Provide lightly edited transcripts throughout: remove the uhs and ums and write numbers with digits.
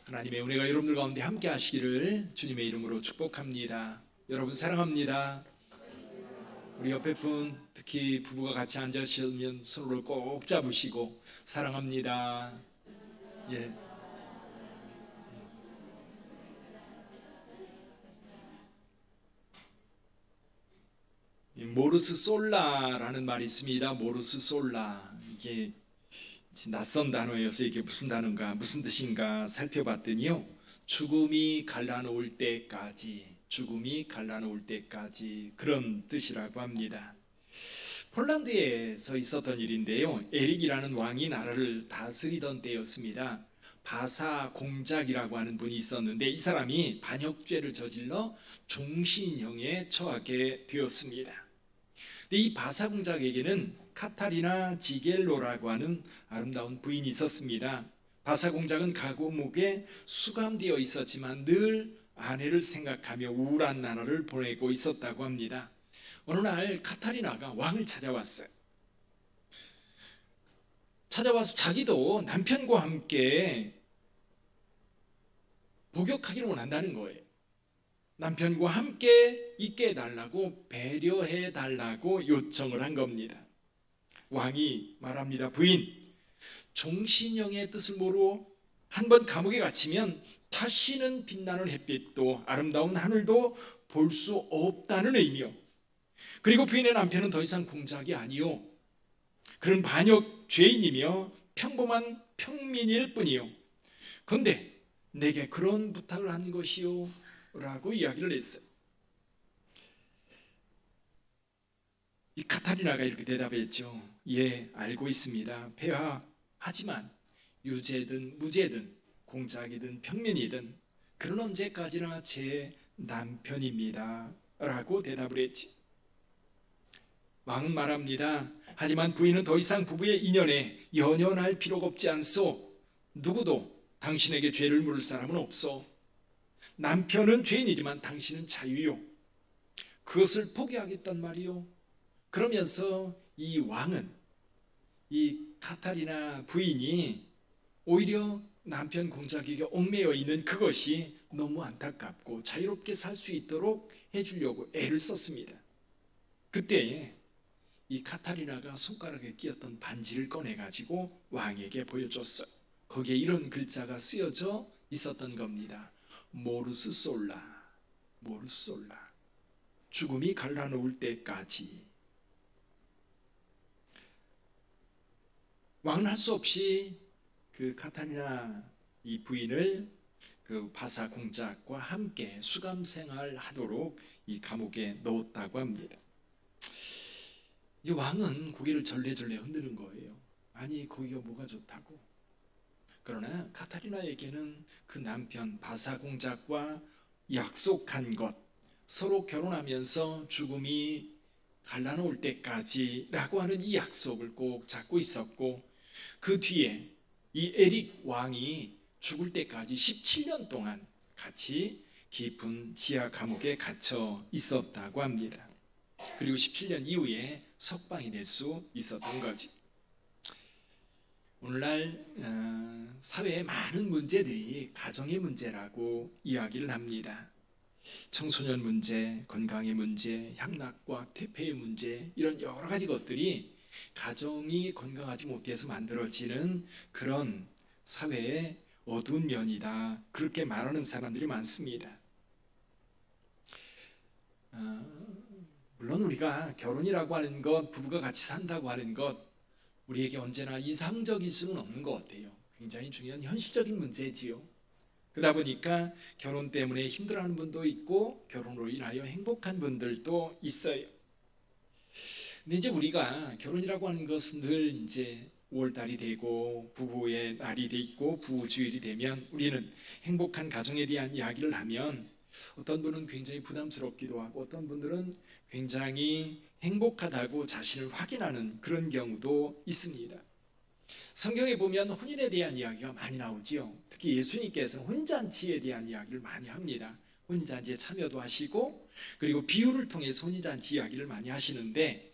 하나님의 은혜가 여러분들 가운데 함께 하시기를 주님의 이름으로 축복합니다. 여러분 사랑합니다. 우리 옆에 분, 특히 부부가 같이 앉으시면 서로를 꼭 잡으시고 사랑합니다. 예. 모르스 솔라라는 말이 있습니다. 모르스 솔라. 이게 낯선 단어여서 이게 무슨 단어인가, 무슨 뜻인가 살펴봤더니요. 죽음이 갈라놓을 때까지, 죽음이 갈라놓을 때까지 그런 뜻이라고 합니다. 폴란드에서 있었던 일인데요. 에릭이라는 왕이 나라를 다스리던 때였습니다. 바사 공작이라고 하는 분이 있었는데 이 사람이 반역죄를 저질러 종신형에 처하게 되었습니다. 근데 이 바사 공작에게는 카타리나 지겔로라고 하는 아름다운 부인이 있었습니다. 바사 공작은 감옥에 수감되어 있었지만 늘 아내를 생각하며 우울한 나날을 보내고 있었다고 합니다. 어느 날 카타리나가 왕을 찾아왔어요. 찾아와서 자기도 남편과 함께 복역하기를 원한다는 거예요. 남편과 함께 있게 해달라고, 배려해 달라고 요청을 한 겁니다. 왕이 말합니다. 부인, 종신형의 뜻을 모르고 한번 감옥에 갇히면 다시는 빛나는 햇빛도 아름다운 하늘도 볼 수 없다는 의미요. 그리고 부인의 남편은 더 이상 공작이 아니요, 그런 반역 죄인이며 평범한 평민일 뿐이요. 그런데 내게 그런 부탁을 한 것이요 라고 이야기를 했어요. 이 카타리나가 이렇게 대답했죠. 예, 알고 있습니다. 폐하하지만 유죄든 무죄든 공작이든 평민이든 그는 언제까지나 제 남편입니다 라고 대답을 했지. 왕은 말합니다. 하지만 부인은 더 이상 부부의 인연에 연연할 필요가 없지 않소. 누구도 당신에게 죄를 물을 사람은 없소. 남편은 죄인이지만 당신은 자유요. 그것을 포기하겠단 말이요. 그러면서 이 왕은, 이 카타리나 부인이 오히려 남편 공작에게 얽매여 있는 그것이 너무 안타깝고 자유롭게 살 수 있도록 해주려고 애를 썼습니다. 그때 이 카타리나가 손가락에 끼었던 반지를 꺼내가지고 왕에게 보여줬어요. 거기에 이런 글자가 쓰여져 있었던 겁니다. 모르스 솔라, 모르스 솔라. 죽음이 갈라놓을 때까지. 왕은 할 수 없이 그 카타리나 이 부인을 그 바사 공작과 함께 수감 생활하도록 이 감옥에 넣었다고 합니다. 이 왕은 고개를 절레절레 흔드는 거예요. 아니, 거기가 뭐가 좋다고. 그러나 카타리나에게는 그 남편 바사 공작과 약속한 것, 서로 결혼하면서 죽음이 갈라놓을 때까지라고 하는 이 약속을 꼭 잡고 있었고, 그 뒤에 이 에릭 왕이 죽을 때까지 17년 동안 같이 깊은 지하 감옥에 갇혀 있었다고 합니다. 그리고 17년 이후에 석방이 될 수 있었던 거지. 오늘날 사회의 많은 문제들이 가정의 문제라고 이야기를 합니다. 청소년 문제, 건강의 문제, 향락과 퇴폐의 문제, 이런 여러 가지 것들이 가정이 건강하지 못해서 만들어지는 그런 사회의 어두운 면이다, 그렇게 말하는 사람들이 많습니다. 물론 우리가 결혼이라고 하는 것, 부부가 같이 산다고 하는 것, 우리에게 언제나 이상적일 수는 없는 것 같아요. 굉장히 중요한 현실적인 문제지요. 그러다 보니까 결혼 때문에 힘들어하는 분도 있고 결혼으로 인하여 행복한 분들도 있어요. 근데 이제 우리가 결혼이라고 하는 것은 늘 이제 5월달이 되고 부부의 날이 돼 있고 부부주일이 되면 우리는 행복한 가정에 대한 이야기를 하면 어떤 분은 굉장히 부담스럽기도 하고 어떤 분들은 굉장히 행복하다고 자신을 확인하는 그런 경우도 있습니다. 성경에 보면 혼인에 대한 이야기가 많이 나오지요. 특히 예수님께서는 혼인잔치에 대한 이야기를 많이 합니다. 혼인잔치에 참여도 하시고 그리고 비유를 통해서 혼인잔치 이야기를 많이 하시는데,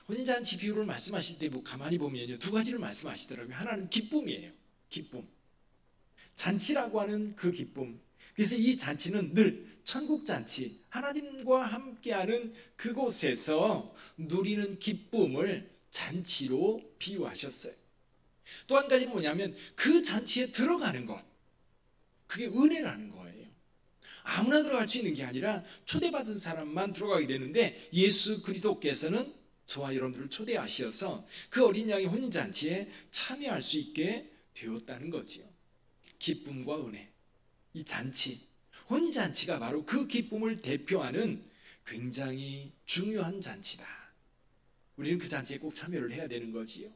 혼인잔치 비유를 말씀하실 때 가만히 보면요, 두 가지를 말씀하시더라고요. 하나는 기쁨이에요. 기쁨. 잔치라고 하는 그 기쁨. 그래서 이 잔치는 늘 천국 잔치, 하나님과 함께하는 그곳에서 누리는 기쁨을 잔치로 비유하셨어요. 또 한 가지는 뭐냐면 그 잔치에 들어가는 것, 그게 은혜라는 거예요. 아무나 들어갈 수 있는 게 아니라 초대받은 사람만 들어가게 되는데, 예수 그리스도께서는 저와 여러분들을 초대하셔서 그 어린 양의 혼인잔치에 참여할 수 있게 되었다는 거지요. 기쁨과 은혜, 이 잔치, 혼인잔치가 바로 그 기쁨을 대표하는 굉장히 중요한 잔치다. 우리는 그 잔치에 꼭 참여를 해야 되는 거지요.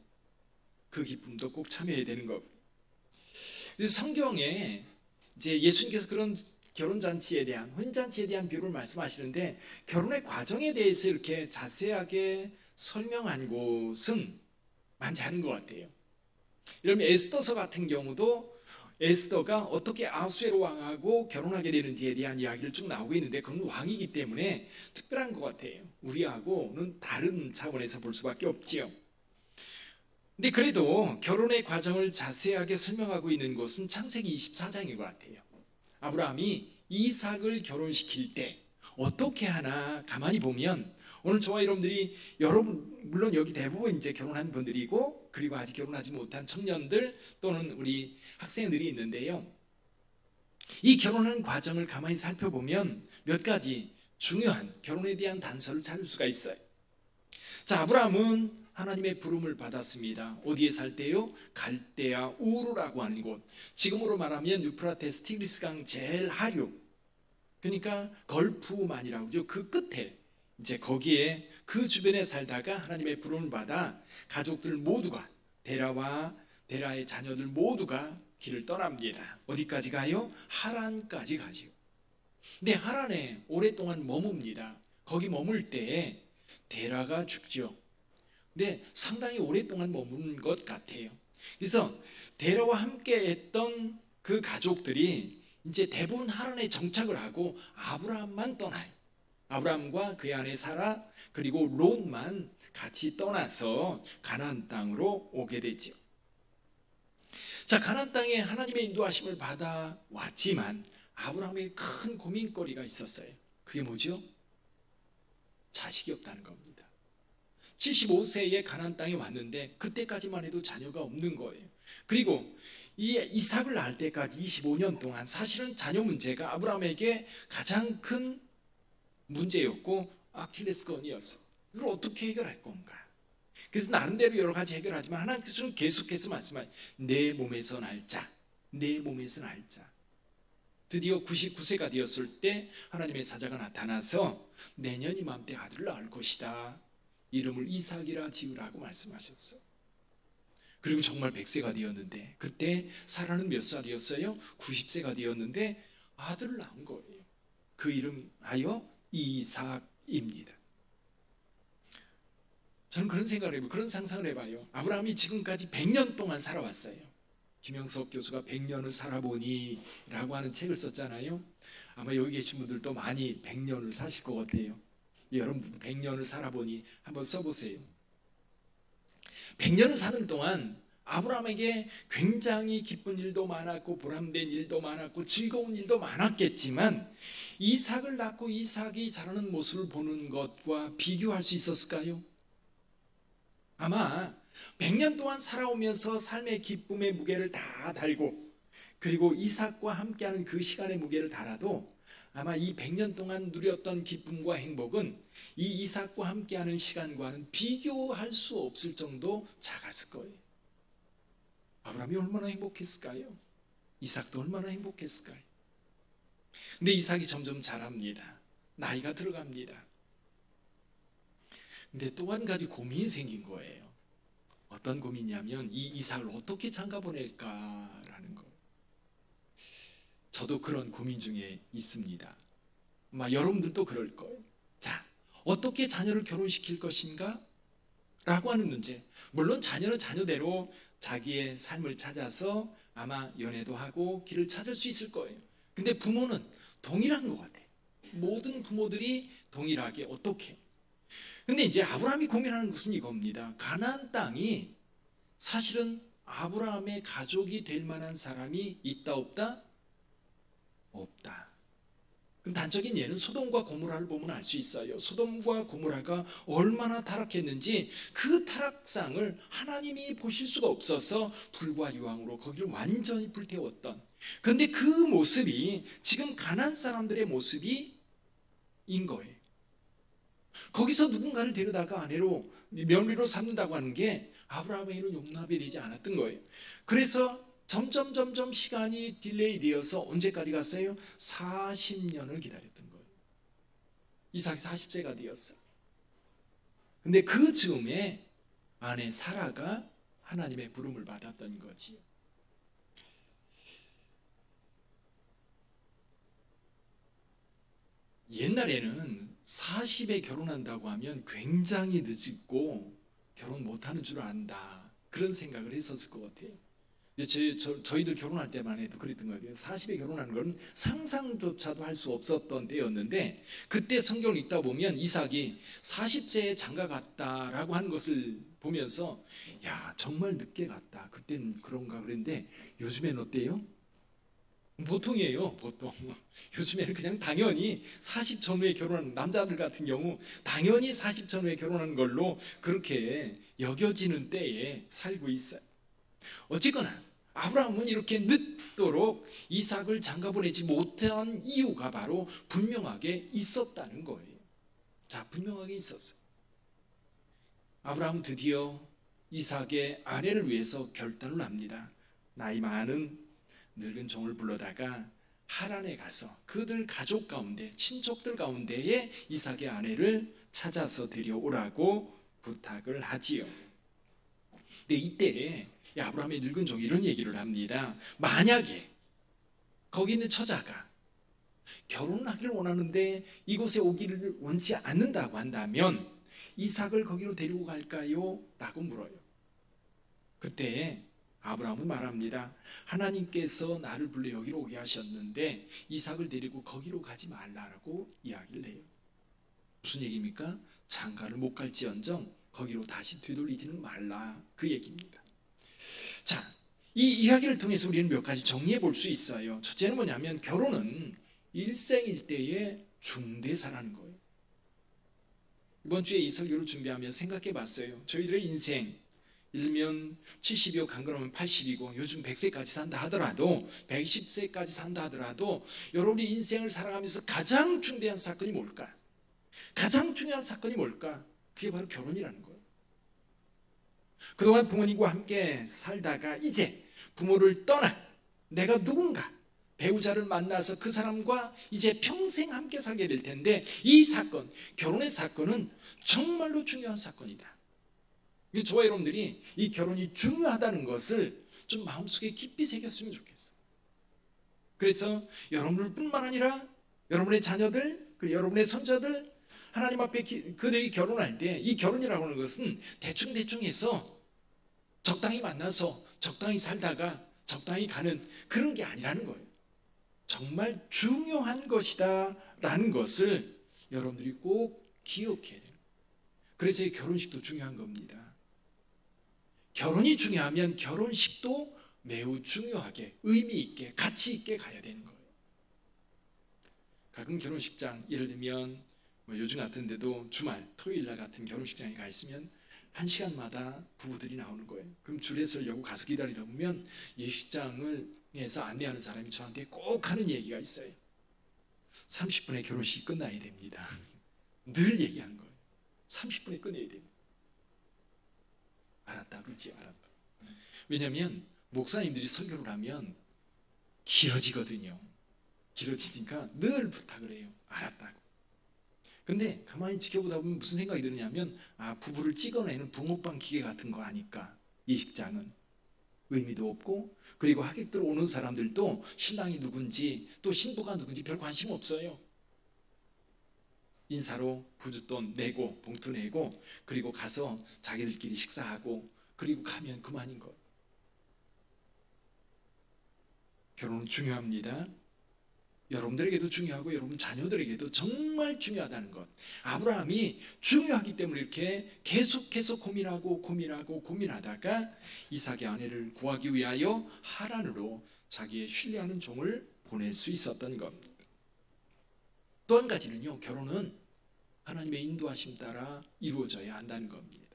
그 기쁨도 꼭 참여해야 되는 거고. 성경에 이제 예수님께서 그런 결혼잔치에 대한, 혼인잔치에 대한 비유를 말씀하시는데, 결혼의 과정에 대해서 이렇게 자세하게 설명한 곳은 많지 않은 것 같아요. 여러분, 에스더서 같은 경우도 에스더가 어떻게 아수에로 왕하고 결혼하게 되는지에 대한 이야기를 쭉 나오고 있는데, 그건 왕이기 때문에 특별한 것 같아요. 우리하고는 다른 차원에서 볼 수밖에 없지요. 근데 그래도 결혼의 과정을 자세하게 설명하고 있는 곳은 창세기 24장인 것 같아요. 아브라함이 이삭을 결혼시킬 때 어떻게 하나 가만히 보면, 오늘 저와 여러분들이, 여러분 물론 여기 대부분 이제 결혼한 분들이고, 그리고 아직 결혼하지 못한 청년들 또는 우리 학생들이 있는데요, 이 결혼하는 과정을 가만히 살펴보면 몇 가지 중요한 결혼에 대한 단서를 찾을 수가 있어요. 자, 아브라함은 하나님의 부름을 받았습니다. 어디에 살 때요? 갈대아 우르라고 하는 곳. 지금으로 말하면 유프라테스 티그리스강 제일 하류, 그러니까 걸프만이라고 그러죠. 그 끝에 이제 거기에 그 주변에 살다가 하나님의 부름을 받아 가족들 모두가, 데라와 데라의 자녀들 모두가 길을 떠납니다. 어디까지 가요? 하란까지 가지요. 근데 하란에 오랫동안 머뭅니다. 거기 머물 때에 데라가 죽죠. 근데 상당히 오랫동안 머무는 것 같아요. 그래서 데라와 함께 했던 그 가족들이 이제 대부분 하란에 정착을 하고 아브라함만 떠나요. 아브라함과 그의 아내 사라 그리고 롯만 같이 떠나서 가나안 땅으로 오게 되죠. 자, 가나안 땅에 하나님의 인도하심을 받아 왔지만 아브라함에게 큰 고민거리가 있었어요. 그게 뭐죠? 자식이 없다는 겁니다. 75세에 가나안 땅에 왔는데 그때까지만 해도 자녀가 없는 거예요. 그리고 이 이삭을 낳을 때까지 25년 동안 사실은 자녀 문제가 아브라함에게 가장 큰 문제였고 아킬레스건이었어. 이걸 어떻게 해결할 건가? 그래서 나름대로 여러 가지 해결하지만 하나님께서는 계속해서 말씀하시죠. 내 몸에서 날 자, 내 몸에서 날 자. 드디어 99세가 되었을 때 하나님의 사자가 나타나서 내년 이맘때 아들을 낳을 것이다. 이름을 이삭이라 지으라고 말씀하셨어요. 그리고 정말 100세가 되었는데, 그때 사라는 몇 살이었어요? 90세가 되었는데 아들을 낳은 거예요. 그 이름하여 이삭입니다. 저는 그런 생각을 해봐요. 그런 상상을 해봐요. 아브라함이 지금까지 100년 동안 살아왔어요. 김영석 교수가 100년을 살아보니 라고 하는 책을 썼잖아요. 아마 여기 계신 분들도 많이 100년을 사실 것 같아요. 여러분도 100년을 살아보니 한번 써보세요. 100년을 사는 동안 아브라함에게 굉장히 기쁜 일도 많았고 보람된 일도 많았고 즐거운 일도 많았겠지만, 이삭을 낳고 이삭이 자라는 모습을 보는 것과 비교할 수 있었을까요? 아마 100년 동안 살아오면서 삶의 기쁨의 무게를 다 달고, 그리고 이삭과 함께하는 그 시간의 무게를 달아도 아마 이 100년 동안 누렸던 기쁨과 행복은 이 이삭과 함께하는 시간과는 비교할 수 없을 정도 작았을 거예요. 아브라함이 얼마나 행복했을까요? 이삭도 얼마나 행복했을까요? 근데 이삭이 점점 자랍니다. 나이가 들어갑니다. 근데 또 한 가지 고민이 생긴 거예요. 어떤 고민이냐면 이 이삭을 어떻게 장가 보낼까라는 거예요. 저도 그런 고민 중에 있습니다. 아마 여러분들도 그럴 거예요. 자, 어떻게 자녀를 결혼시킬 것인가? 라고 하는 문제. 물론 자녀는 자녀대로 자기의 삶을 찾아서 아마 연애도 하고 길을 찾을 수 있을 거예요. 근데 부모는 동일한 것 같아요. 모든 부모들이 동일하게 어떻게. 근데 이제 아브라함이 고민하는 것은 이겁니다. 가나안 땅이 사실은 아브라함의 가족이 될 만한 사람이 있다 없다? 없다. 그럼 단적인 예는 소돔과 고모라를 보면 알 수 있어요. 소돔과 고모라가 얼마나 타락했는지 그 타락상을 하나님이 보실 수가 없어서 불과 유황으로 거기를 완전히 불태웠던, 그런데 그 모습이 지금 가나안 사람들의 모습이 인 거예요. 거기서 누군가를 데려다가 아내로 며느리로 삼는다고 하는 게 아브라함에게는 용납이 되지 않았던 거예요. 그래서 점점 시간이 딜레이 되어서 언제까지 갔어요? 40년을 기다렸던 거예요. 이삭이 40세가 되었어요. 근데 그 즈음에 아내 사라가 하나님의 부름을 받았던 거지요. 옛날에는 40에 결혼한다고 하면 굉장히 늦고 결혼 못하는 줄 안다, 그런 생각을 했었을 것 같아요. 저희들 결혼할 때만 해도 그랬던 거예요. 40에 결혼하는 건 상상조차도 할 수 없었던 때였는데, 그때 성경을 읽다 보면 이삭이 40세에 장가 갔다라고 하는 것을 보면서 야, 정말 늦게 갔다, 그때는 그런가 그랬는데 요즘엔 어때요? 보통이에요, 보통. 요즘에는 그냥 당연히 40 전후에 결혼하는 남자들 같은 경우 당연히 40 전후에 결혼하는 걸로 그렇게 여겨지는 때에 살고 있어요. 어쨌거나 아브라함은 이렇게 늦도록 이삭을 장가 보내지 못한 이유가 바로 분명하게 있었다는 거예요. 자, 분명하게 있었어요. 아브라함은 드디어 이삭의 아내를 위해서 결단을 합니다. 나이 많은 늙은 종을 불러다가 하란에 가서 그들 가족 가운데, 친족들 가운데에 이삭의 아내를 찾아서 데려오라고 부탁을 하지요. 근데 이때 아브라함의 늙은 종이 이런 얘기를 합니다. 만약에 거기 있는 처자가 결혼하기를 원하는데 이곳에 오기를 원치 않는다고 한다면 이삭을 거기로 데리고 갈까요? 라고 물어요. 그때 아브라함은 말합니다. 하나님께서 나를 불러 여기로 오게 하셨는데 이삭을 데리고 거기로 가지 말라라고 이야기를 해요. 무슨 얘기입니까? 장가를 못 갈지언정 거기로 다시 되돌리지는 말라, 그 얘기입니다. 자, 이 이야기를 통해서 우리는 몇 가지 정리해 볼 수 있어요. 첫째는 뭐냐면 결혼은 일생일대의 중대사라는 거예요. 이번 주에 이 설교를 준비하며 생각해 봤어요. 저희들의 인생, 일면 70이고 강건하면 80이고 요즘 100세까지 산다 하더라도, 120세까지 산다 하더라도 여러분이 인생을 살아가면서 가장 중대한 사건이 뭘까? 가장 중요한 사건이 뭘까? 그게 바로 결혼이라는 거예요. 그동안 부모님과 함께 살다가 이제 부모를 떠나 내가 누군가 배우자를 만나서 그 사람과 이제 평생 함께 살게 될 텐데, 이 사건, 결혼의 사건은 정말로 중요한 사건이다. 저와 여러분들이 이 결혼이 중요하다는 것을 좀 마음속에 깊이 새겼으면 좋겠어. 그래서 여러분들뿐만 아니라 여러분의 자녀들, 그리고 여러분의 손자들, 하나님 앞에 그들이 결혼할 때 이 결혼이라고 하는 것은 대충 해서 적당히 만나서 적당히 살다가 적당히 가는 그런 게 아니라는 거예요. 정말 중요한 것이다 라는 것을 여러분들이 꼭 기억해야 돼요. 그래서 이 결혼식도 중요한 겁니다. 결혼이 중요하면 결혼식도 매우 중요하게, 의미 있게, 가치 있게 가야 되는 거예요. 가끔 결혼식장, 예를 들면 요즘 같은 데도 주말, 토요일 날 같은 결혼식장에 가 있으면 1시간마다 부부들이 나오는 거예요. 그럼 줄에 서려고 가서 기다리다 보면 예식장에서 안내하는 사람이 저한테 꼭 하는 얘기가 있어요. 30분에 결혼식이 끝나야 됩니다. 늘 얘기하는 거예요. 30분에 끝내야 됩니다. 알았다 그러지, 알았다. 왜냐하면 목사님들이 설교를 하면 길어지거든요. 길어지니까 늘 부탁을 해요. 알았다고. 근데 가만히 지켜보다 보면 무슨 생각이 드느냐면, 부부를 찍어내는 붕어빵 기계 같은 거 아닐까. 예식장은 의미도 없고, 그리고 하객들 오는 사람들도 신랑이 누군지 또 신부가 누군지 별 관심 없어요. 인사로 부주돈 내고 봉투 내고 그리고 가서 자기들끼리 식사하고 그리고 가면 그만인 거예요. 결혼은 중요합니다. 여러분들에게도 중요하고 여러분 자녀들에게도 정말 중요하다는 것. 아브라함이 중요하기 때문에 이렇게 계속해서 고민하다가 이삭의 아내를 구하기 위하여 하란으로 자기의 신뢰하는 종을 보낼 수 있었던 겁니다. 또 한 가지는요, 결혼은 하나님의 인도하심 따라 이루어져야 한다는 겁니다.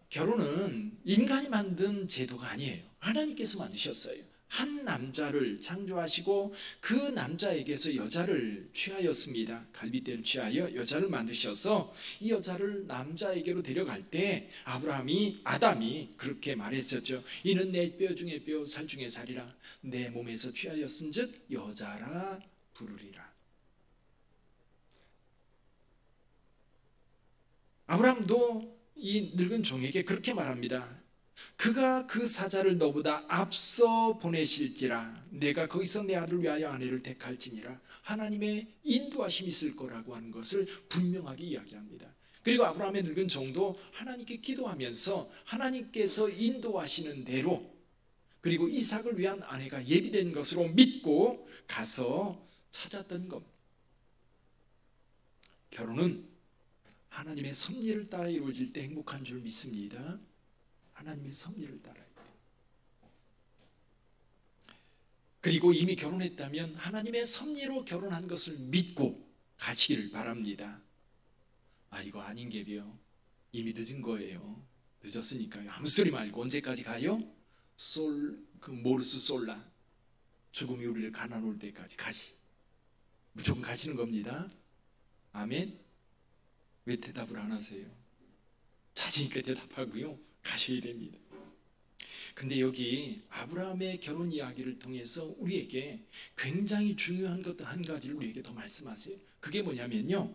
결혼은 인간이 만든 제도가 아니에요. 하나님께서 만드셨어요. 한 남자를 창조하시고 그 남자에게서 여자를 취하였습니다. 갈빗대를 취하여 여자를 만드셔서 이 여자를 남자에게로 데려갈 때 아담이 그렇게 말했었죠. 이는 내 뼈 중에 뼈, 살 중에 살이라. 내 몸에서 취하였은즉 여자라 부르리라. 아브라함도 이 늙은 종에게 그렇게 말합니다. 그가 그 사자를 너보다 앞서 보내실지라 내가 거기서 내 아들을 위하여 아내를 택할지니라. 하나님의 인도하심이 있을 거라고 하는 것을 분명하게 이야기합니다. 그리고 아브라함의 늙은 종도 하나님께 기도하면서 하나님께서 인도하시는 대로 그리고 이삭을 위한 아내가 예비된 것으로 믿고 가서 찾았던 겁니다. 결혼은 하나님의 섭리를 따라 이루어질 때 행복한 줄 믿습니다. 하나님의 섭리를 따라야 돼요. 그리고 이미 결혼했다면 하나님의 섭리로 결혼한 것을 믿고 가시기를 바랍니다. 이거 아닌 게요. 이미 늦은 거예요. 늦었으니까요. 아무 소리 말고 언제까지 가요? 모르스 솔라. 죽음이 우리를 가난올 때까지 무조건 가시는 겁니다. 아멘. 왜 대답을 안 하세요? 자신 있게 대답하고요. 가셔야 됩니다. 근데 여기 아브라함의 결혼 이야기를 통해서 우리에게 굉장히 중요한 것 한 가지를 우리에게 더 말씀하세요. 그게 뭐냐면요.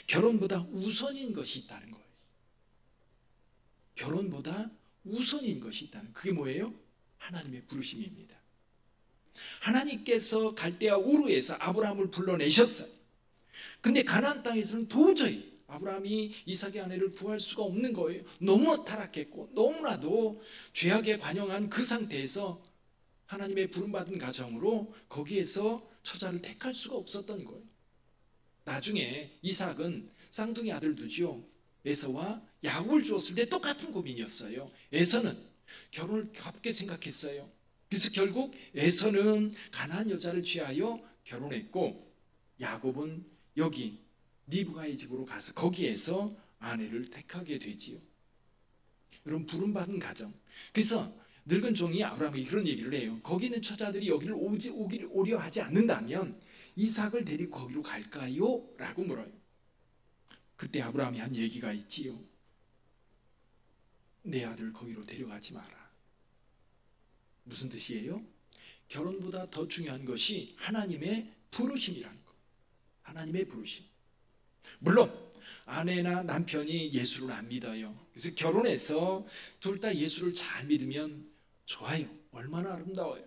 결혼보다 우선인 것이 있다는 거예요. 결혼보다 우선인 것이 있다는 그게 뭐예요? 하나님의 부르심입니다. 하나님께서 갈대아 우르에서 아브라함을 불러내셨어요. 근데 가나안 땅에서는 도저히 아브라함이 이삭의 아내를 구할 수가 없는 거예요. 너무 타락했고 너무나도 죄악에 관영한 그 상태에서 하나님의 부름받은 가정으로 거기에서 처자를 택할 수가 없었던 거예요. 나중에 이삭은 쌍둥이 아들 두지요. 에서와 야곱을 주었을 때 똑같은 고민이었어요. 에서는 결혼을 가볍게 생각했어요. 그래서 결국 에서는 가나안 여자를 취하여 결혼했고 야곱은 여기 리브가의 집으로 가서 거기에서 아내를 택하게 되지요. 여러분 부름받은 가정. 그래서 늙은 종이 아브라함에게 그런 얘기를 해요. 거기 있는 처자들이 여기를 오려 하지 않는다면 이삭을 데리고 거기로 갈까요? 라고 물어요. 그때 아브라함이 한 얘기가 있지요. 내 아들 거기로 데려가지 마라. 무슨 뜻이에요? 결혼보다 더 중요한 것이 하나님의 부르심이라는 거. 하나님의 부르심. 물론 아내나 남편이 예수를 안 믿어요. 그래서 결혼해서 둘 다 예수를 잘 믿으면 좋아요. 얼마나 아름다워요.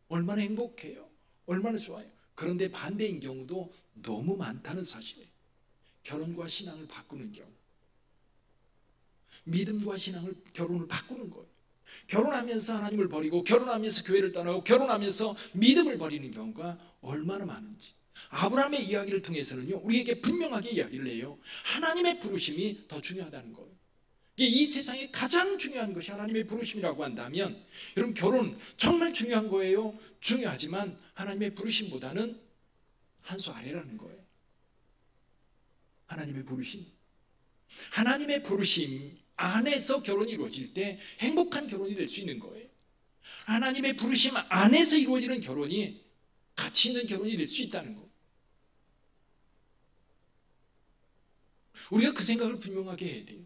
얼마나 행복해요. 얼마나 좋아요. 그런데 반대인 경우도 너무 많다는 사실이에요. 결혼과 신앙을 바꾸는 경우. 믿음과 결혼을 바꾸는 거예요. 결혼하면서 하나님을 버리고 결혼하면서 교회를 떠나고 결혼하면서 믿음을 버리는 경우가 얼마나 많은지. 아브라함의 이야기를 통해서는요, 우리에게 분명하게 이야기를 해요. 하나님의 부르심이 더 중요하다는 거예요. 이 세상에 가장 중요한 것이 하나님의 부르심이라고 한다면, 여러분 결혼 정말 중요한 거예요. 중요하지만 하나님의 부르심보다는 한 수 아래라는 거예요. 하나님의 부르심. 하나님의 부르심 안에서 결혼이 이루어질 때 행복한 결혼이 될 수 있는 거예요. 하나님의 부르심 안에서 이루어지는 결혼이 가치 있는 결혼이 될 수 있다는 거. 우리가 그 생각을 분명하게 해야 돼요.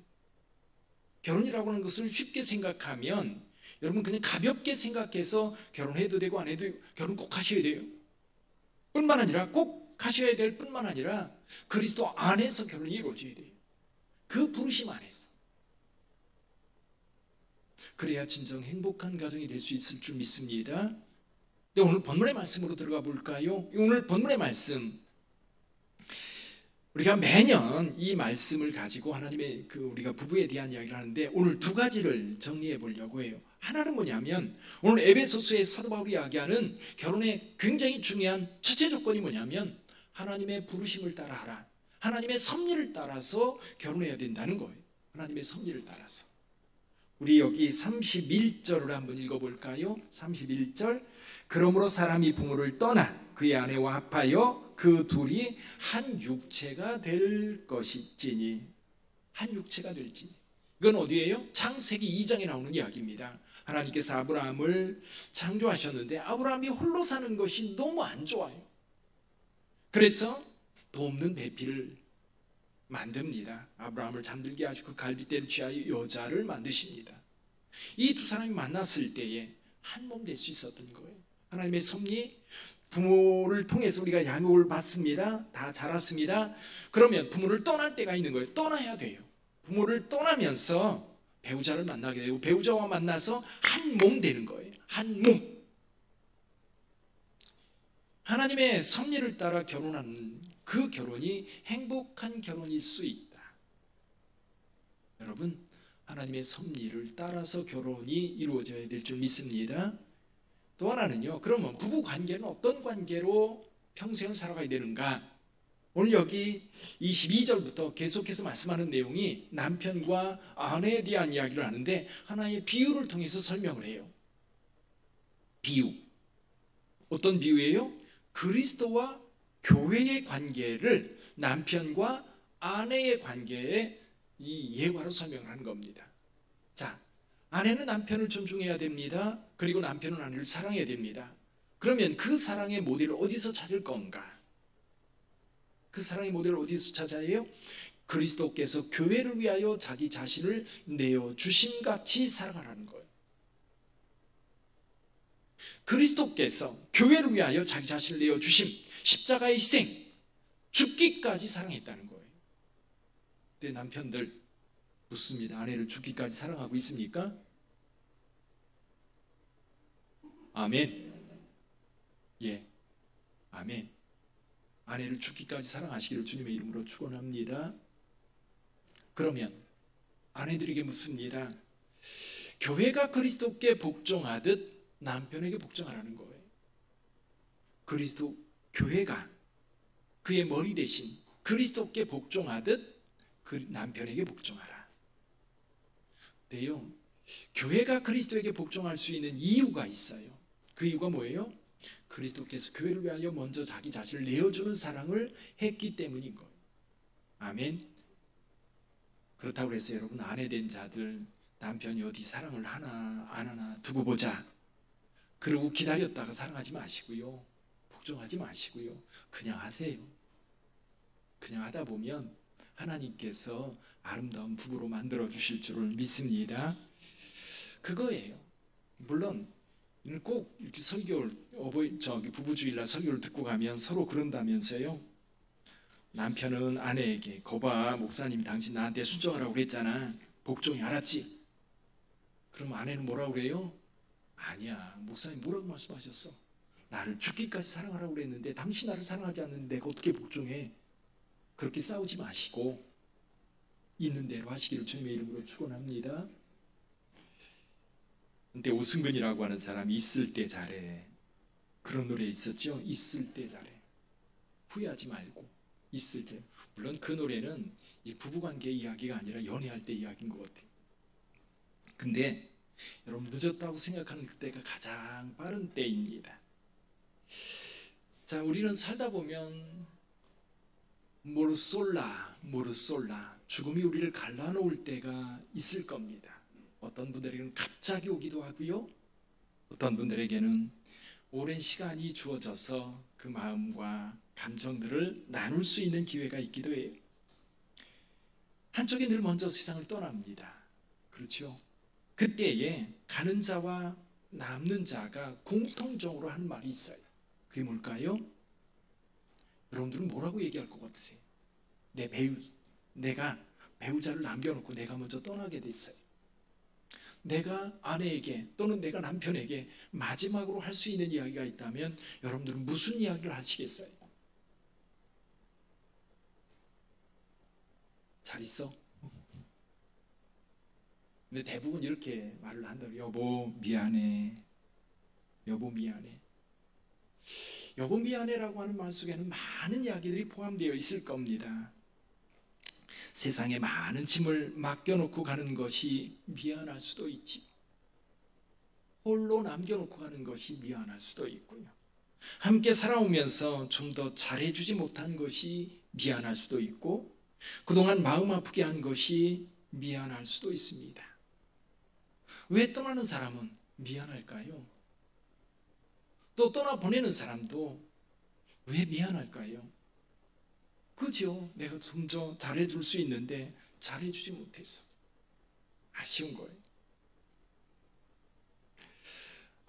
결혼이라고 하는 것을 쉽게 생각하면 여러분 그냥 가볍게 생각해서 결혼해도 되고 안 해도 되고 결혼 꼭 하셔야 돼요. 뿐만 아니라 꼭 하셔야 될 뿐만 아니라 그리스도 안에서 결혼이 이루어져야 돼요. 그 부르심 안에서. 그래야 진정 행복한 가정이 될 수 있을 줄 믿습니다. 오늘 본문의 말씀으로 들어가 볼까요? 오늘 본문의 말씀, 우리가 매년 이 말씀을 가지고 하나님의 우리가 부부에 대한 이야기를 하는데 오늘 두 가지를 정리해 보려고 해요. 하나는 뭐냐면 오늘 에베소서의 사도 바울이 이야기하는 결혼의 굉장히 중요한 첫째 조건이 뭐냐면 하나님의 부르심을 따라하라. 하나님의 섭리를 따라서 결혼해야 된다는 거예요. 하나님의 섭리를 따라서. 우리 여기 31절을 한번 읽어볼까요? 31절. 그러므로 사람이 부모를 떠나 그의 아내와 합하여 그 둘이 한 육체가 될 것이지니. 한 육체가 될지니. 이건 어디예요? 창세기 2장에 나오는 이야기입니다. 하나님께서 아브라함을 창조하셨는데 아브라함이 홀로 사는 것이 너무 안 좋아요. 그래서 돕는 배필을 만듭니다. 아브라함을 잠들게 하시고 그 갈빗대를 취하여 여자를 만드십니다. 이 두 사람이 만났을 때에 한 몸 될 수 있었던 거예요. 하나님의 섭리, 부모를 통해서 우리가 양육을 받습니다. 다 자랐습니다. 그러면 부모를 떠날 때가 있는 거예요. 떠나야 돼요. 부모를 떠나면서 배우자를 만나게 되고 배우자와 만나서 한 몸 되는 거예요. 한 몸. 하나님의 섭리를 따라 결혼하는 그 결혼이 행복한 결혼일 수 있다. 여러분, 하나님의 섭리를 따라서 결혼이 이루어져야 될 줄 믿습니다. 또 하나는요, 그러면 부부 관계는 어떤 관계로 평생을 살아가야 되는가? 오늘 여기 22절부터 계속해서 말씀하는 내용이 남편과 아내에 대한 이야기를 하는데 하나의 비유를 통해서 설명을 해요. 비유. 어떤 비유예요? 그리스도와 교회의 관계를 남편과 아내의 관계에 이 예화로 설명을 하는 겁니다. 자, 아내는 남편을 존중해야 됩니다. 그리고 남편은 아내를 사랑해야 됩니다. 그러면 그 사랑의 모델을 어디서 찾을 건가? 그 사랑의 모델을 어디서 찾아요? 그리스도께서 교회를 위하여 자기 자신을 내어주심 같이 사랑하라는 거예요. 그리스도께서 교회를 위하여 자기 자신을 내어주심, 십자가의 희생, 죽기까지 사랑했다는 거예요. 근데 남편들 묻습니다. 아내를 죽기까지 사랑하고 있습니까? 아멘. 예, 아멘. 아내를 죽기까지 사랑하시기를 주님의 이름으로 축원합니다. 그러면 아내들에게 묻습니다. 교회가 그리스도께 복종하듯 남편에게 복종하라는 거예요. 그리스도 교회가 그의 머리 대신 그리스도께 복종하듯 그 남편에게 복종하라. 근데요, 교회가 그리스도에게 복종할 수 있는 이유가 있어요. 그 이유가 뭐예요? 그리스도께서 교회를 위하여 먼저 자기 자신을 내어주는 사랑을 했기 때문인 거예요. 아멘. 그렇다고 해서 여러분, 아내 된 자들 남편이 어디 사랑을 하나 안 하나 두고 보자 그러고 기다렸다가 사랑하지 마시고요, 복종하지 마시고요, 그냥 하세요. 그냥 하다 보면 하나님께서 아름다운 부부로 만들어 주실 줄을 믿습니다. 그거예요. 물론 꼭 이렇게 설교를 부부주일날 설교를 듣고 가면 서로 그런다면서요. 남편은 아내에게 거봐, 목사님 당신 나한테 순종하라고 그랬잖아. 복종이 알았지? 그럼 아내는 뭐라고 그래요? 아니야, 목사님 뭐라고 말씀하셨어? 나를 죽기까지 사랑하라고 그랬는데 당신 나를 사랑하지 않는데 내가 어떻게 복종해? 그렇게 싸우지 마시고 있는 대로 하시기를 주님의 이름으로 축원합니다. 근데 오승근이라고 하는 사람이 있을 때 잘해, 그런 노래 있었죠? 있을 때 잘해, 후회하지 말고 있을 때. 물론 그 노래는 이 부부관계 이야기가 아니라 연애할 때 이야기인 것 같아요. 근데 여러분, 늦었다고 생각하는 그때가 가장 빠른 때입니다. 자, 우리는 살다 보면 모르솔라 죽음이 우리를 갈라놓을 때가 있을 겁니다. 어떤 분들에게는 갑자기 오기도 하고요, 어떤 분들에게는 오랜 시간이 주어져서 그 마음과 감정들을 나눌 수 있는 기회가 있기도 해요. 한쪽이 늘 먼저 세상을 떠납니다. 그렇죠? 그때에 가는 자와 남는 자가 공통적으로 하는 말이 있어요. 그게 뭘까요? 여러분들은 뭐라고 얘기할 것 같으세요? 내가 배우자를 남겨놓고 내가 먼저 떠나게 됐어요. 내가 아내에게 또는 내가 남편에게 마지막으로 할 수 있는 이야기가 있다면 여러분들은 무슨 이야기를 하시겠어요? 잘 있어? 근데 대부분 이렇게 말을 한다. 여보 미안해. 여보 미안해. 여보 미안해라고 하는 말 속에는 많은 이야기들이 포함되어 있을 겁니다. 세상에 많은 짐을 맡겨놓고 가는 것이 미안할 수도 있지. 홀로 남겨놓고 가는 것이 미안할 수도 있고요. 함께 살아오면서 좀 더 잘해주지 못한 것이 미안할 수도 있고, 그동안 마음 아프게 한 것이 미안할 수도 있습니다. 왜 떠나는 사람은 미안할까요? 또 떠나보내는 사람도 왜 미안할까요? 그죠? 내가 좀 더 잘해줄 수 있는데 잘해주지 못해서 아쉬운 거예요.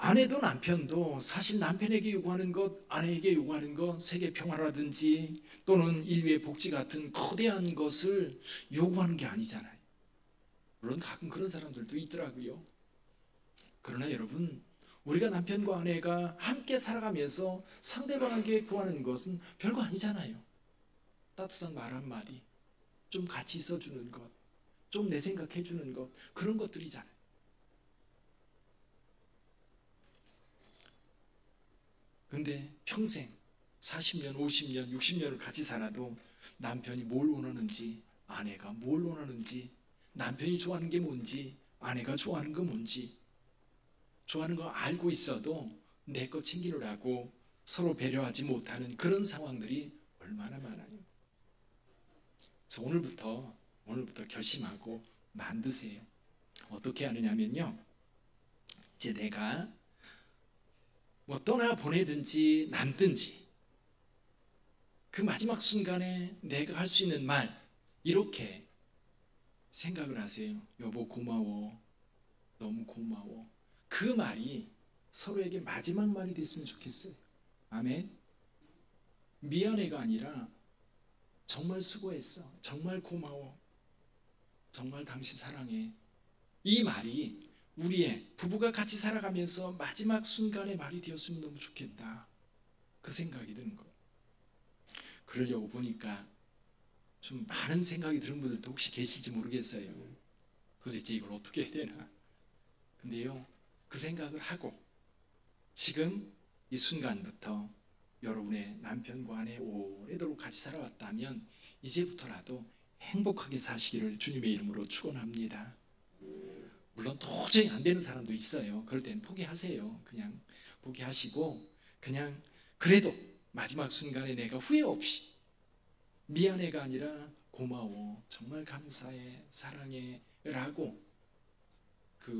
아내도 남편도 사실 남편에게 요구하는 것, 아내에게 요구하는 것, 세계 평화라든지 또는 인류의 복지 같은 거대한 것을 요구하는 게 아니잖아요. 물론 가끔 그런 사람들도 있더라고요. 그러나 여러분, 우리가 남편과 아내가 함께 살아가면서 상대방에게 구하는 것은 별거 아니잖아요. 따뜻한 말 한마디, 좀 같이 있어주는 것, 좀 내 생각해주는 것, 그런 것들이잖아요. 근데 평생 40년, 50년, 60년을 같이 살아도 남편이 뭘 원하는지, 아내가 뭘 원하는지, 남편이 좋아하는 게 뭔지, 아내가 좋아하는 거 뭔지, 좋아하는 거 알고 있어도 내 거 챙기느라고 서로 배려하지 못하는 그런 상황들이 얼마나 많아요. 그래서 오늘부터 결심하고 만드세요. 어떻게 하느냐면요. 이제 내가 뭐 떠나 보내든지 남든지 그 마지막 순간에 내가 할 수 있는 말, 이렇게 생각을 하세요. 여보 고마워. 너무 고마워. 그 말이 서로에게 마지막 말이 됐으면 좋겠어요. 아멘. 미안해가 아니라 정말 수고했어. 정말 고마워. 정말 당신 사랑해. 이 말이 우리의 부부가 같이 살아가면서 마지막 순간의 말이 되었으면 너무 좋겠다. 그 생각이 드는 거예요. 그러려고 보니까 좀 많은 생각이 드는 분들도 혹시 계실지 모르겠어요. 도대체 이걸 어떻게 해야 되나. 근데요, 그 생각을 하고 지금 이 순간부터 여러분의 남편과 아내 오래도록 같이 살아왔다면 이제부터라도 행복하게 사시기를 주님의 이름으로 축원합니다. 물론 도저히 안 되는 사람도 있어요. 그럴 때는 포기하세요. 그냥 포기하시고 그냥 그래도 마지막 순간에 내가 후회 없이 미안해가 아니라 고마워, 정말 감사해, 사랑해 라고 그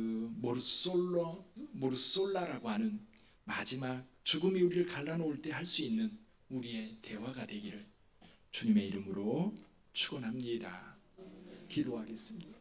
모르솔라라고 하는 마지막 죽음이 우리를 갈라놓을 때 할 수 있는 우리의 대화가 되기를 주님의 이름으로 축원합니다. 기도하겠습니다.